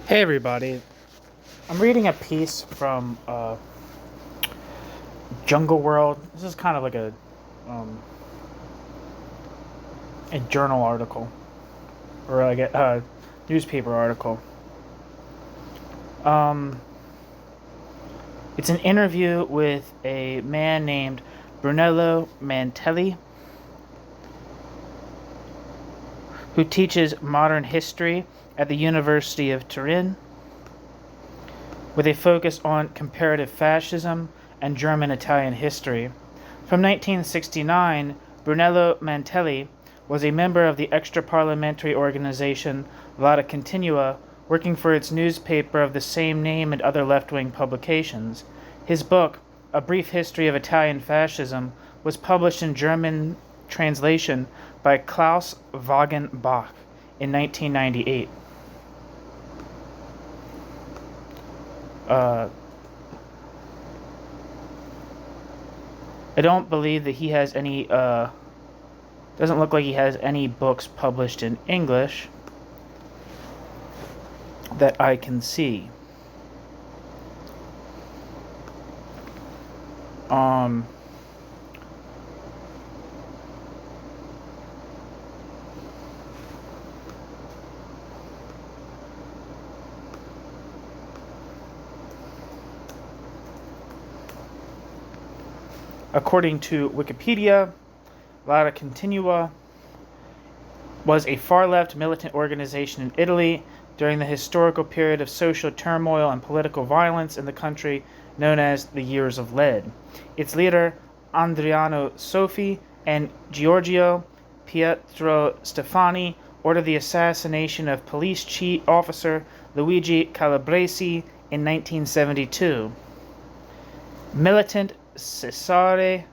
Hey everybody, I'm reading a piece from Jungle World. This is kind of like um, a journal article or like a newspaper article. Um, it's an interview with a man named Brunello Mantelli, who teaches modern history at the University of Turin, with a focus on comparative fascism and German-Italian history. From 1969, Brunello Mantelli was a member of the extra-parliamentary organization Vada Continua, working for its newspaper of the same name and other left-wing publications. His book, A Brief History of Italian Fascism, was published in German translation by Klaus Wagenbach in 1998. I don't believe that he has any, doesn't look like he has any books published in English that I can see. According to Wikipedia, Vada Continua was a far-left militant organization in Italy during the historical period of social turmoil and political violence in the country known as the Years of Lead. Its leader, Adriano Soffi and Giorgio Pietro Stefani, ordered the assassination of police chief officer Luigi Calabresi in 1972. Militant Cesare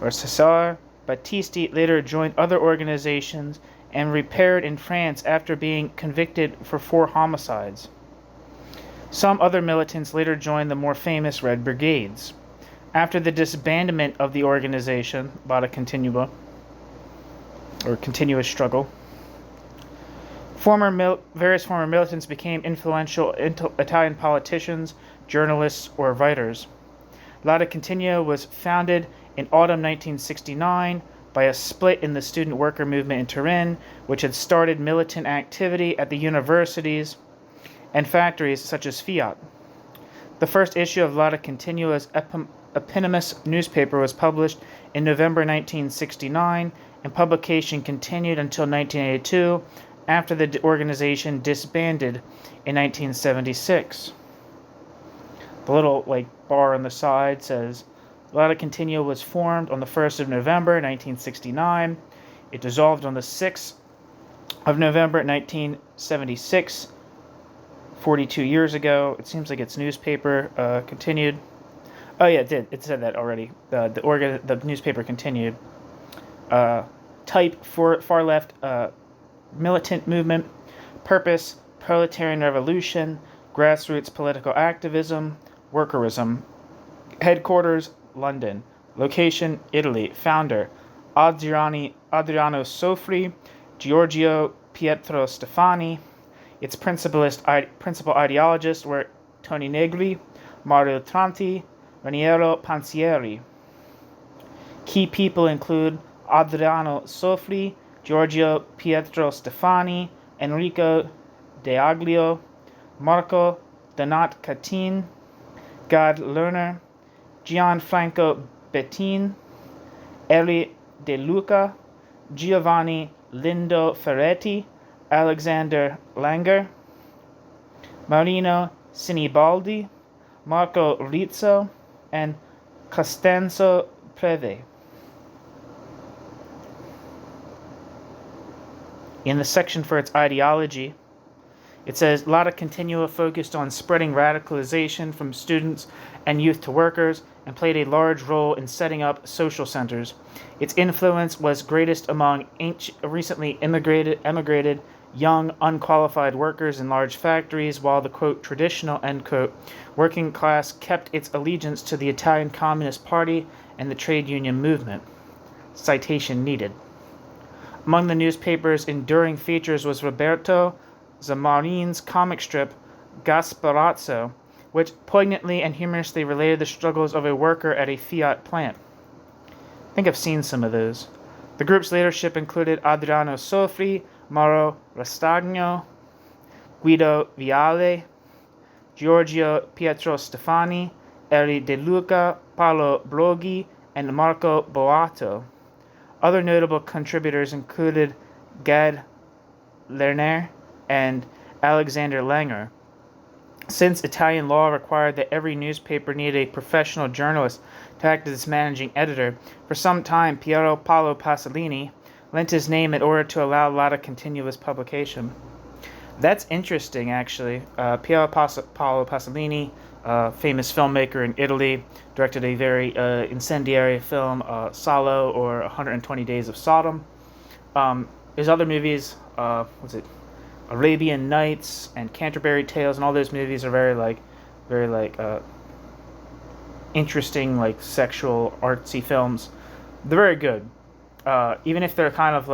Battisti later joined other organizations and repaired in France after being convicted for 4 homicides. Some other militants later joined the more famous Red Brigades. After the disbandment of the organization, Vada Continua, or Continuous Struggle, various former militants became influential Italian politicians, journalists, or writers. Vada Continua was founded in autumn 1969 by a split in the student worker movement in Turin, which had started militant activity at the universities and factories such as Fiat. The first issue of Vada Continua's eponymous newspaper was published in November 1969, and publication continued until 1982, after the organization disbanded in 1976. The little bar on the side says Vada Continua was formed on the 1st of November 1969. It dissolved on the 6th of November 1976, 42 years ago. It seems like its newspaper continued. Oh yeah, it did. It said that already. The newspaper continued. Type for far left militant movement. Purpose: proletarian revolution, grassroots political activism, workerism. Headquarters: London. Location: Italy. Founder: Adriano Sofri, Giorgio Pietro Stefani. Its principal ideologists were Toni Negri, Mario Tronti, Raniero Pansieri. Key people include Adriano Sofri, Giorgio Pietro Stefani, Enrico Deaglio, Marco Donat Catin, Gad Lerner, Gianfranco Bettin, Eli De Luca, Giovanni Lindo Ferretti, Alexander Langer, Marino Sinibaldi, Marco Rizzo, and Costanzo Preve. In the section for its ideology, it says Vada Continua focused on spreading radicalization from students and youth to workers and played a large role in setting up social centers. Its influence was greatest among recently emigrated young, unqualified workers in large factories, while the, quote, traditional, end quote, working class kept its allegiance to the Italian Communist Party and the trade union movement. Citation needed. Among the newspaper's enduring features was Roberto Zammarin's comic strip Gasparazzo, which poignantly and humorously related the struggles of a worker at a Fiat plant. I think I've seen some of those. The group's leadership included Adriano Sofri, Mauro Rastagno, Guido Viale, Giorgio Pietro Stefani, Eri De Luca, Paolo Bloghi, and Marco Boato. Other notable contributors included Gad Lerner and Alexander Langer. Since Italian law required that every newspaper needed a professional journalist to act as its managing editor, for some time Piero Paolo Pasolini lent his name in order to allow Lotta Continua's publication. That's interesting, actually. Piero Paolo Pasolini, famous filmmaker in Italy, directed a very incendiary film, Salo, or 120 Days of Sodom. His other movies, Arabian Nights and Canterbury Tales, and all those movies are very interesting, sexual, artsy films. They're very good. Even if they're kind of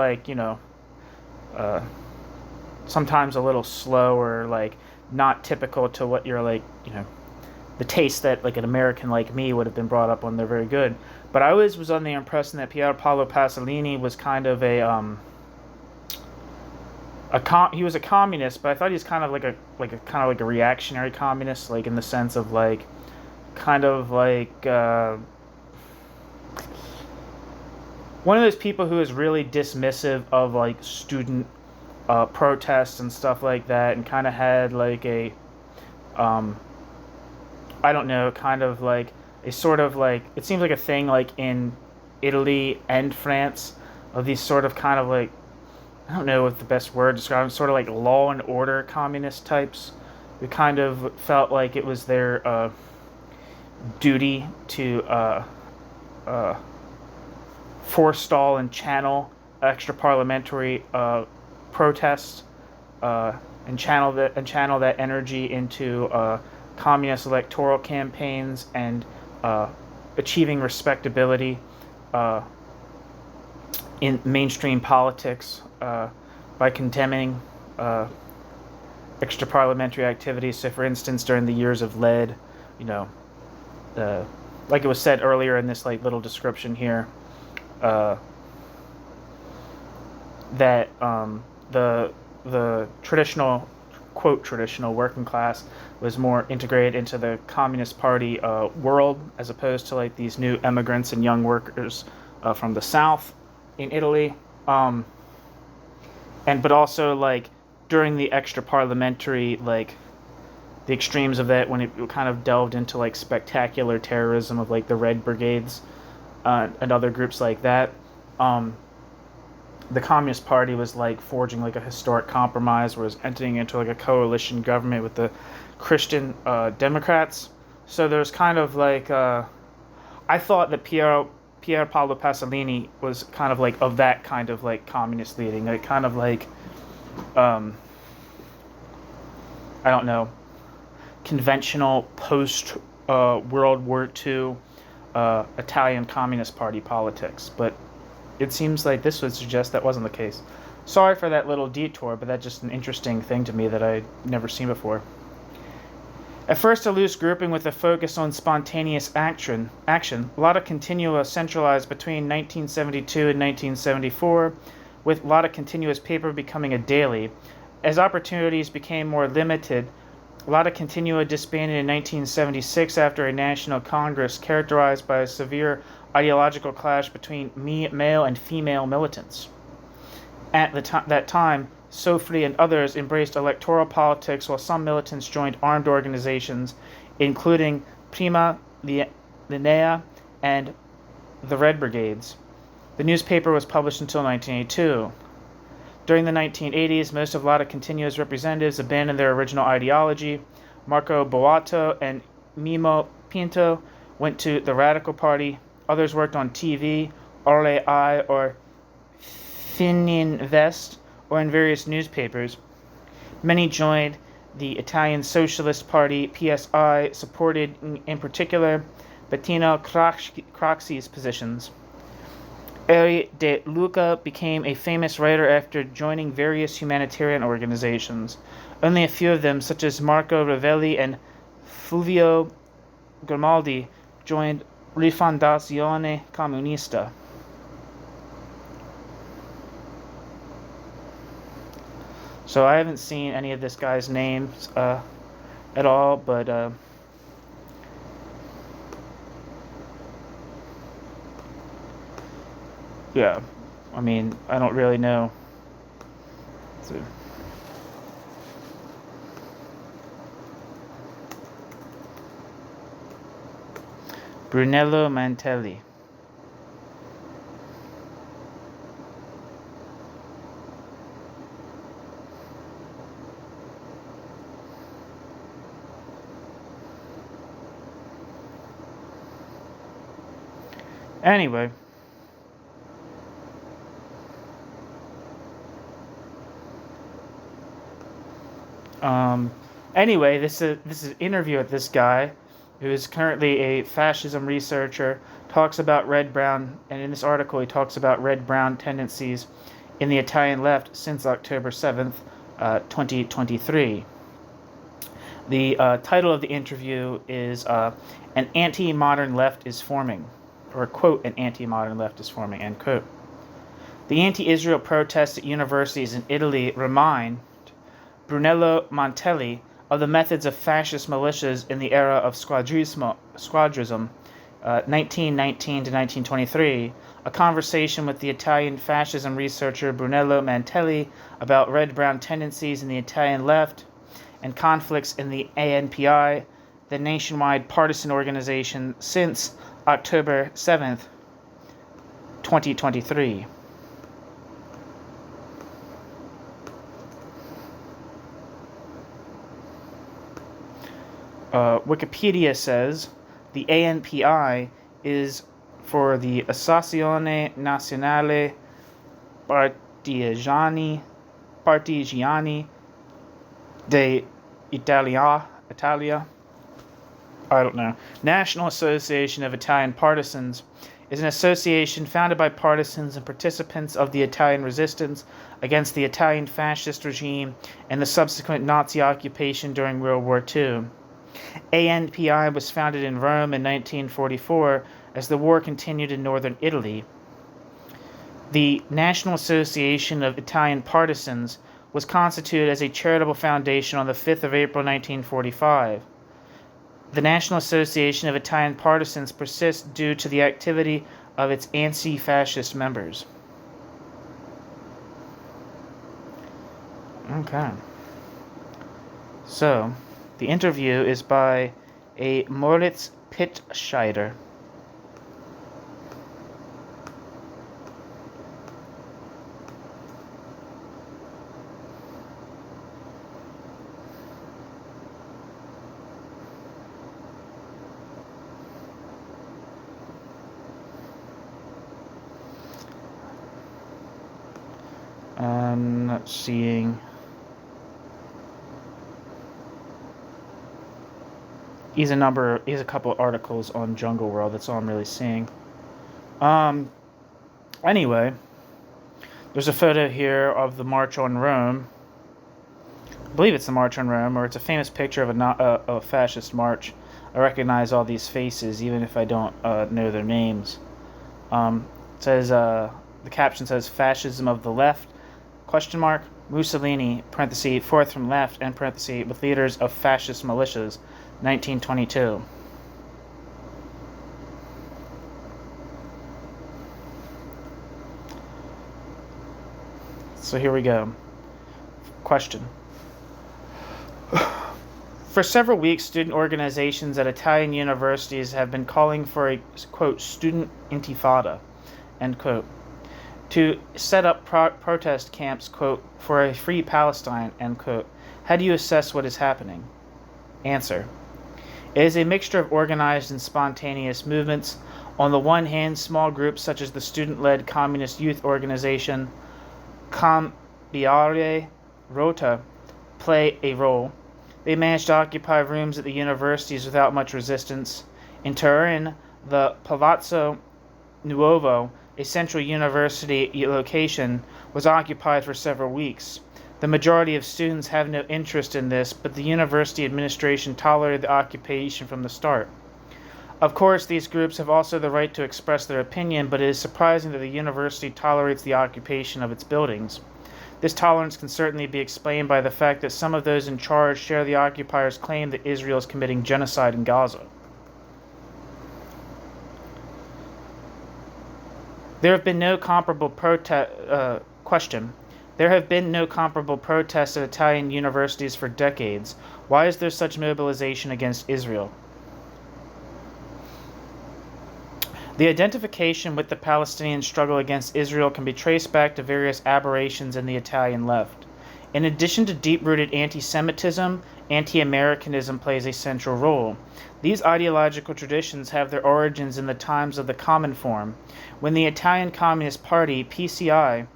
sometimes a little slow or not typical to what you're the taste that an American like me would have been brought up on. They're very good. But I always was under the impression that Pier Paolo Pasolini was kind of he was a communist, but I thought he was kind of like a reactionary communist, in the sense of one of those people who is really dismissive of student protests and stuff like that, and kind of had I don't know, kind of a sort of it seems like a thing in Italy and France of these sort of kind of I don't know what the best word to describe them, sort of law and order communist types who kind of felt like it was their duty to forestall and channel extra parliamentary protests and channel that energy into communist electoral campaigns and achieving respectability in mainstream politics by condemning extra parliamentary activities. So, for instance, during the years of lead, like it was said earlier in this little description here, that the traditional, quote, traditional working class was more integrated into the Communist Party world, as opposed to these new immigrants and young workers from the South in Italy. But also during the extra parliamentary, the extremes of that, when it kind of delved into spectacular terrorism of the Red Brigades and other groups like that, the Communist Party was forging a historic compromise, where it was entering into a coalition government with the Christian Democrats. So there's kind of I thought that Pier Paolo Pasolini was kind of that kind of communist leading, kind of I don't know, conventional post World War II Italian Communist Party politics. But it seems this would suggest that wasn't the case. Sorry for that little detour, but that's just an interesting thing to me that I'd never seen before. At first a loose grouping with a focus on spontaneous action, Lotta Continua centralized between 1972 and 1974, with Lotta Continua's paper becoming a daily. As opportunities became more limited, Lotta Continua disbanded in 1976 after a national congress characterized by a severe ideological clash between male and female militants. At that time, Sofri and others embraced electoral politics, while some militants joined armed organizations, including Prima Linea and the Red Brigades. The newspaper was published until 1982. During the 1980s, most of Lotta Continua's representatives abandoned their original ideology. Marco Boato and Mimo Pinto went to the Radical Party. Others worked on TV, Orle I or Fininvest, or in various newspapers. Many joined the Italian Socialist Party, PSI, supported in particular Bettino Craxi's positions. Eri de Luca became a famous writer after joining various humanitarian organizations. Only a few of them, such as Marco Ravelli and Fulvio Grimaldi, joined Rifondazione Comunista. So I haven't seen any of this guy's names at all, but yeah, I mean, I don't really know. So. Brunello Mantelli. Anyway. Anyway, this is an interview with this guy, who is currently a fascism researcher, talks about red-brown, and in this article he talks about red-brown tendencies in the Italian left since October 7th, 2023. The title of the interview is An Anti-Modern Left is Forming, or quote, an anti-modern left is forming, end quote. The anti-Israel protests at universities in Italy remind Brunello Mantelli of the methods of fascist militias in the era of squadrism, 1919 to 1923, a conversation with the Italian fascism researcher Brunello Mantelli about red-brown tendencies in the Italian left and conflicts in the ANPI, the nationwide partisan organization since October 7th, 2023. Wikipedia says the ANPI is for the Associazione Nazionale Partigiani d'Italia. I don't know. National Association of Italian Partisans is an association founded by partisans and participants of the Italian resistance against the Italian fascist regime and the subsequent Nazi occupation during World War II. ANPI was founded in Rome in 1944 as the war continued in northern Italy. The National Association of Italian Partisans was constituted as a charitable foundation on the 5th of April 1945. The National Association of Italian Partisans persists due to the activity of its anti-fascist members. Okay. So, the interview is by a Moritz Pitscheider. I'm not seeing. He's a couple articles on Jungle World. That's all I'm really seeing. Anyway, there's a photo here of the March on Rome. I believe it's the March on Rome, or it's a famous picture of a fascist march. I recognize all these faces, even if I don't know their names. It says the caption says "Fascism of the Left?" Question mark. Mussolini (parenthesis fourth from left) and parenthesis with leaders of fascist militias. 1922. So here we go. Question. For several weeks, student organizations at Italian universities have been calling for a, quote, student intifada, end quote, to set up protest camps, quote, for a free Palestine, end quote. How do you assess what is happening? Answer. It is a mixture of organized and spontaneous movements. On the one hand, small groups such as the student-led communist youth organization Cambiare Rota play a role. They managed to occupy rooms at the universities without much resistance. In Turin, the Palazzo Nuovo a central university location, was occupied for several weeks. The majority of students have no interest in this, but the university administration tolerated the occupation from the start. Of course, these groups have also the right to express their opinion, but it is surprising that the university tolerates the occupation of its buildings. This tolerance can certainly be explained by the fact that some of those in charge share the occupiers' claim that Israel is committing genocide in Gaza. There have been no comparable There have been no comparable protests at Italian universities for decades. Why is there such mobilization against Israel? The identification with the Palestinian struggle against Israel can be traced back to various aberrations in the Italian left. In addition to deep-rooted anti-Semitism, anti-Americanism plays a central role. These ideological traditions have their origins in the times of the Common Form, when the Italian Communist Party, PCI,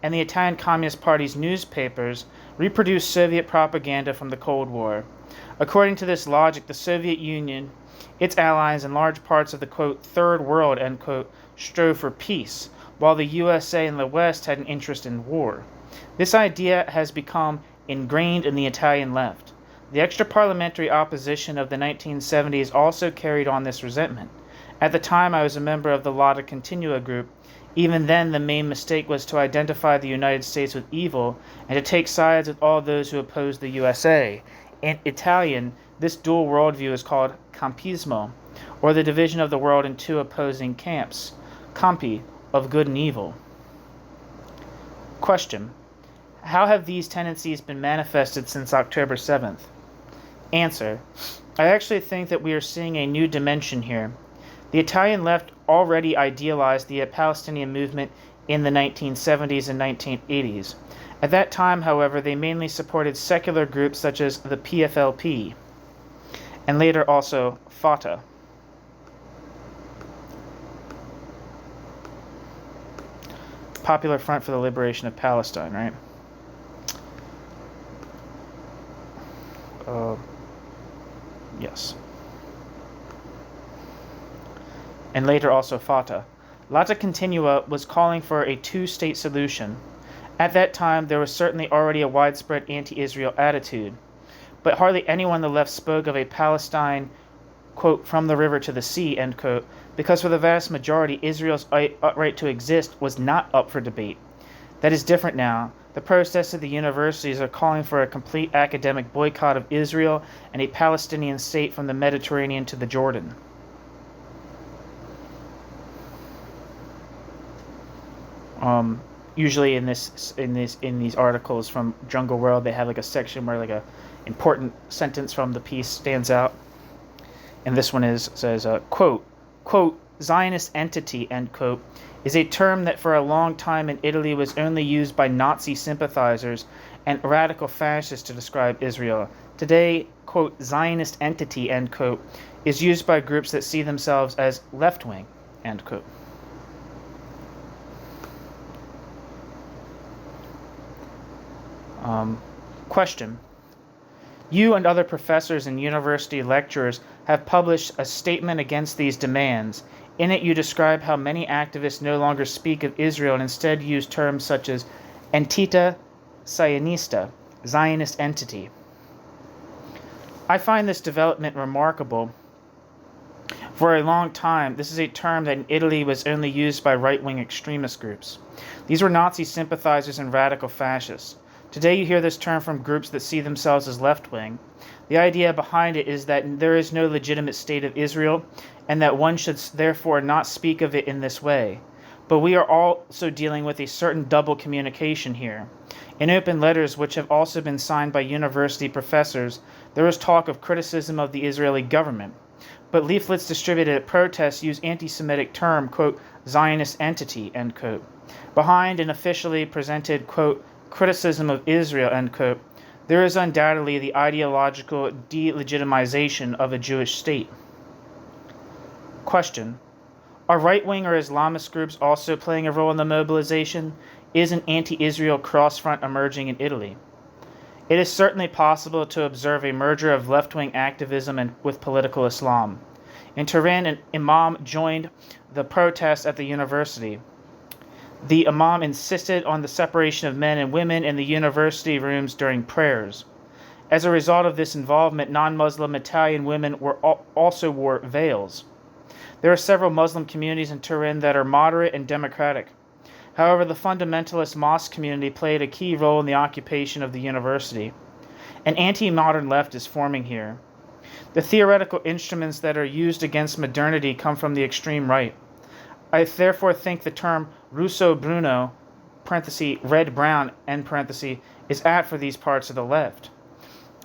and the Italian Communist Party's newspapers reproduced Soviet propaganda from the Cold War. According to this logic, the Soviet Union, its allies, and large parts of the, quote, Third World, end quote, strove for peace, while the USA and the West had an interest in war. This idea has become ingrained in the Italian left. The extra-parliamentary opposition of the 1970s also carried on this resentment. At the time, I was a member of the Lotta Continua group. Even then, the main mistake was to identify the United States with evil and to take sides with all those who opposed the USA. In Italian, this dual worldview is called campismo, or the division of the world in two opposing camps, campi, of good and evil. Question: how have these tendencies been manifested since October 7th? Answer: I actually think that we are seeing a new dimension here. The Italian left already idealized the Palestinian movement in the 1970s and 1980s. At that time, however, they mainly supported secular groups such as the PFLP, and later also Fatah. Popular Front for the Liberation of Palestine, right? Yes. And later also Fatah. Lotta Continua was calling for a two-state solution. At that time, there was certainly already a widespread anti-Israel attitude, but hardly anyone on the left spoke of a Palestine, quote, from the river to the sea, end quote, because for the vast majority, Israel's right to exist was not up for debate. That is different now. The protests at the universities are calling for a complete academic boycott of Israel and a Palestinian state from the Mediterranean to the Jordan. Usually in these articles from Jungle World, they have like a section where like a important sentence from the piece stands out, and this one says quote Zionist entity, end quote, is a term that for a long time in Italy was only used by Nazi sympathizers and radical fascists to describe Israel. Today, quote, Zionist entity, end quote, is used by groups that see themselves as left-wing, end quote. Question: you and other professors and university lecturers have published a statement against these demands. In it, you describe how many activists no longer speak of Israel and instead use terms such as entità sionista, Zionist entity. I find this development remarkable. For a long time, this is a term that in Italy was only used by right-wing extremist groups. These were Nazi sympathizers and radical fascists. Today you hear this term from groups that see themselves as left-wing. The idea behind it is that there is no legitimate state of Israel, and that one should therefore not speak of it in this way. But we are also dealing with a certain double communication here. In open letters, which have also been signed by university professors, there is talk of criticism of the Israeli government. But leaflets distributed at protests use anti-Semitic term, quote, Zionist entity, end quote. Behind an officially presented, quote, criticism of Israel, end quote, there is undoubtedly the ideological delegitimization of a Jewish state. Question: are right-wing or Islamist groups also playing a role in the mobilization? Is an anti-Israel cross-front emerging in Italy? It is certainly possible to observe a merger of left-wing activism with political Islam. In Turin, an imam joined the protests at the university. The imam insisted on the separation of men and women in the university rooms during prayers. As a result of this involvement, non-Muslim Italian women also wore veils. There are several Muslim communities in Turin that are moderate and democratic. However, the fundamentalist mosque community played a key role in the occupation of the university. An anti-modern left is forming here. The theoretical instruments that are used against modernity come from the extreme right. I therefore think the term Russo-Bruno, red-brown, is apt for these parts of the left.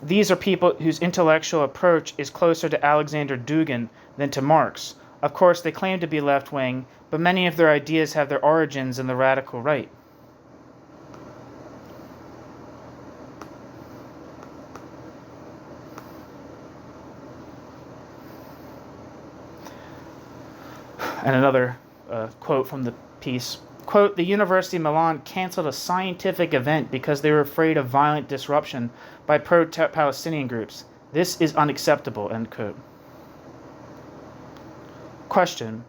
These are people whose intellectual approach is closer to Alexander Dugin than to Marx. Of course, they claim to be left-wing, but many of their ideas have their origins in the radical right. And another quote from the piece. Quote, the University of Milan canceled a scientific event because they were afraid of violent disruption by pro-Palestinian groups. This is unacceptable, end quote. Question.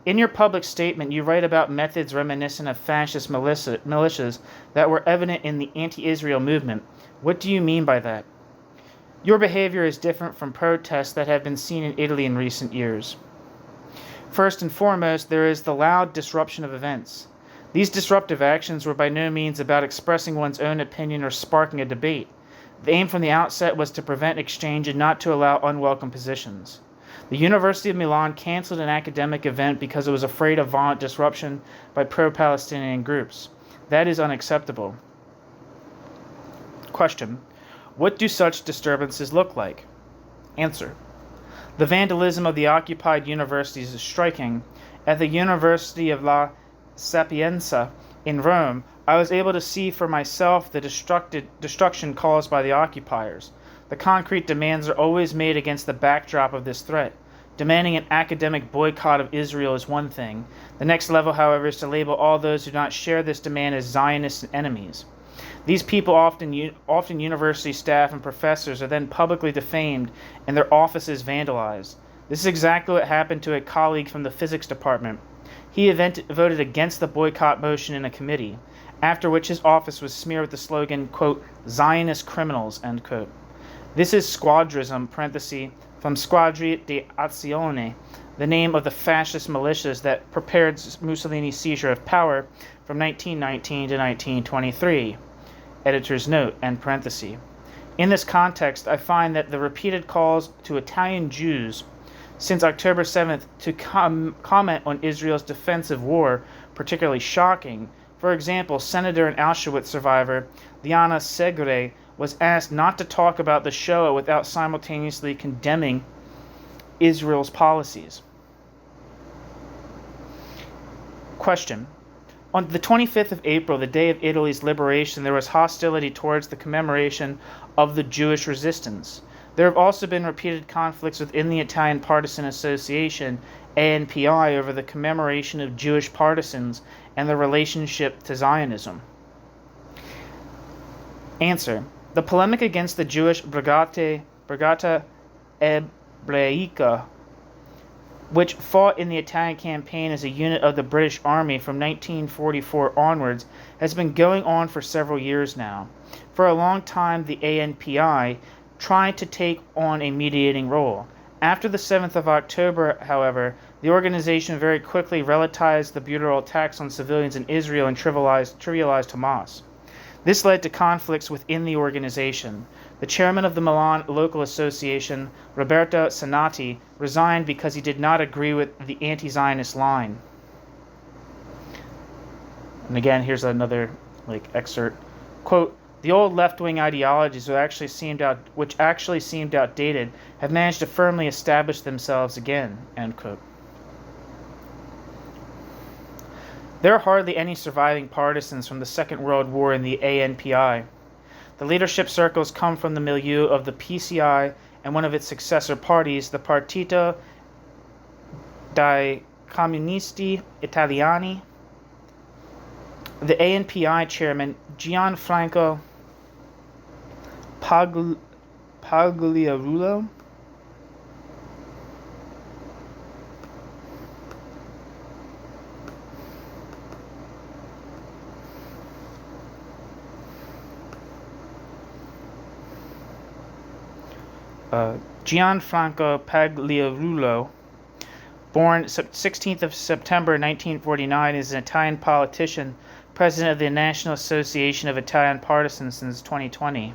In your public statement, you write about methods reminiscent of fascist militias that were evident in the anti-Israel movement. What do you mean by that? Your behavior is different from protests that have been seen in Italy in recent years. First and foremost, there is the loud disruption of events. These disruptive actions were by no means about expressing one's own opinion or sparking a debate. The aim from the outset was to prevent exchange and not to allow unwelcome positions. The University of Milan canceled an academic event because it was afraid of violent disruption by pro-Palestinian groups. That is unacceptable. Question. What do such disturbances look like? Answer. The vandalism of the occupied universities is striking. At the University of La Sapienza in Rome, I was able to see for myself the destruction caused by the occupiers. The concrete demands are always made against the backdrop of this threat. Demanding an academic boycott of Israel is one thing. The next level, however, is to label all those who do not share this demand as Zionists and enemies. These people, often university staff and professors, are then publicly defamed and their offices vandalized. This is exactly what happened to a colleague from the physics department. He voted against the boycott motion in a committee, after which his office was smeared with the slogan, quote, Zionist criminals, end quote. This is squadrism, from Squadri di Azione, the name of the fascist militias that prepared Mussolini's seizure of power from 1919 to 1923. Editor's note, end parenthesis. In this context, I find that the repeated calls to Italian Jews since October 7th to comment on Israel's defensive war particularly shocking. For example, Senator and Auschwitz survivor Diana Segre was asked not to talk about the Shoah without simultaneously condemning Israel's policies. Question. On the 25th of April, the day of Italy's liberation, there was hostility towards the commemoration of the Jewish resistance. There have also been repeated conflicts within the Italian Partisan Association, ANPI, over the commemoration of Jewish partisans and their relationship to Zionism. Answer. The polemic against the Jewish Brigata Ebraica, which fought in the Italian campaign as a unit of the British Army from 1944 onwards, has been going on for several years now. For a long time, the ANPI tried to take on a mediating role. After the 7th of October, however, the organization very quickly relativized the brutal attacks on civilians in Israel and trivialized Hamas. This led to conflicts within the organization. The chairman of the Milan Local Association, Roberto Sanati, resigned because he did not agree with the anti-Zionist line. And again, here's another excerpt. Quote, the old left-wing ideologies which actually seemed outdated have managed to firmly establish themselves again, end quote. There are hardly any surviving partisans from the Second World War in the ANPI. The leadership circles come from the milieu of the PCI and one of its successor parties, the Partito dei Comunisti Italiani. The ANPI chairman, Gianfranco Pagliarulo, Gianfranco Pagliarulo, born 16th of September 1949, is an Italian politician, president of the National Association of Italian Partisans since 2020.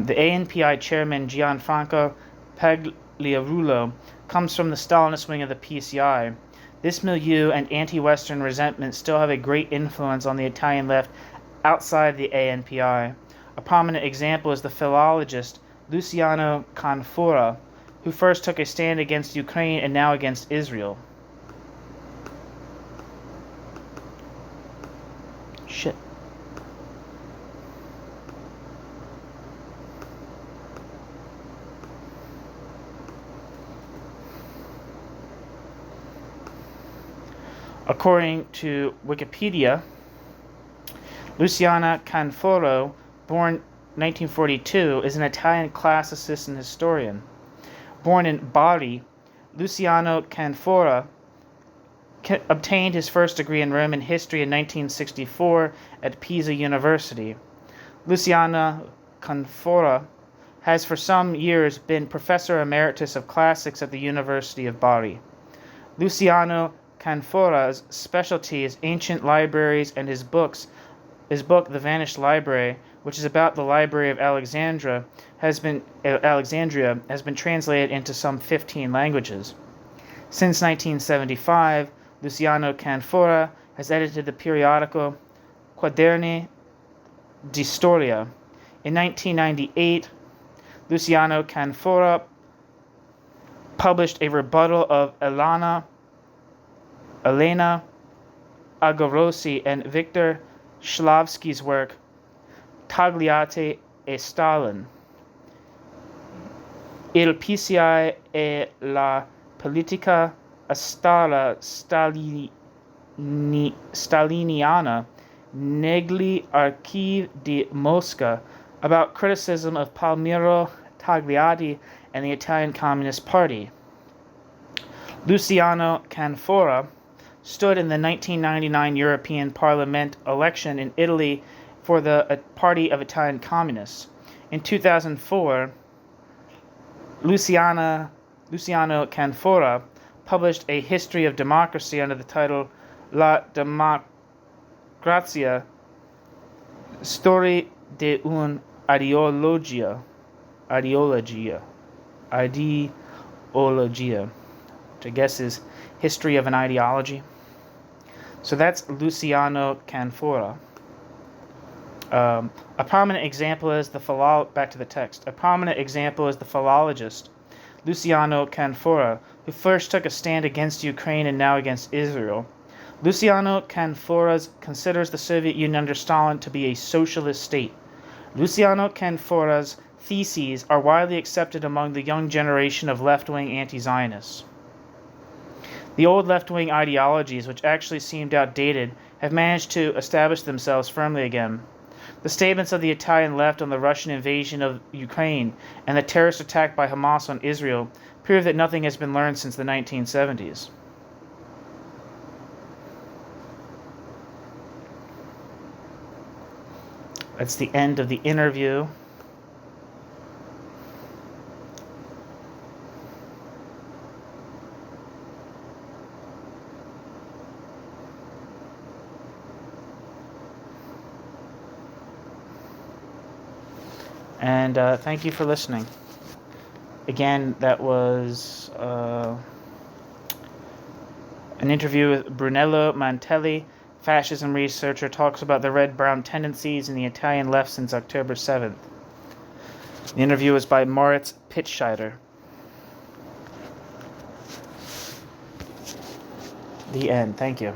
The ANPI chairman Gianfranco Pagliarulo comes from the Stalinist wing of the PCI. This milieu and anti-Western resentment still have a great influence on the Italian left outside the ANPI. A prominent example is the philologist Luciano Canfora, who first took a stand against Ukraine and now against Israel. Shit. According to Wikipedia, Luciano Canfora, born 1942, is an Italian classicist and historian. Born in Bari, Luciano Canfora obtained his first degree in Roman history in 1964 at Pisa University. Luciano Canfora has for some years been professor emeritus of classics at the University of Bari. Luciano Canfora's specialty is ancient libraries, and his book, The Vanished Library, which is about the Library of Alexandria, has been translated into some 15 languages. Since 1975, Luciano Canfora has edited the periodical Quaderni di Storia. In 1998, Luciano Canfora published a rebuttal of Elena Agorossi and Victor Shklovsky's work Tagliati e Stalin. Il PCI e la politica estera staliniana negli archivi di Mosca, about criticism of Palmiro Tagliati and the Italian Communist Party. Luciano Canfora stood in the 1999 European Parliament election in Italy for the Party of Italian Communists. In 2004, Luciano Canfora published a history of democracy under the title La Democrazia, Storia di un'ideologia, which I guess is history of an ideology. So that's Luciano Canfora. A prominent example is back to the text. A prominent example is the philologist Luciano Canfora, who first took a stand against Ukraine and now against Israel. Luciano Canfora considers the Soviet Union under Stalin to be a socialist state. Luciano Canfora's theses are widely accepted among the young generation of left-wing anti-Zionists. The old left-wing ideologies, which actually seemed outdated, have managed to establish themselves firmly again. The statements of the Italian left on the Russian invasion of Ukraine and the terrorist attack by Hamas on Israel prove that nothing has been learned since the 1970s. That's the end of the interview. And thank you for listening. Again, that was an interview with Brunello Mantelli, fascism researcher, talks about the red-brown tendencies in the Italian left since October 7th. The interview was by Moritz Pitscheider. The end. Thank you.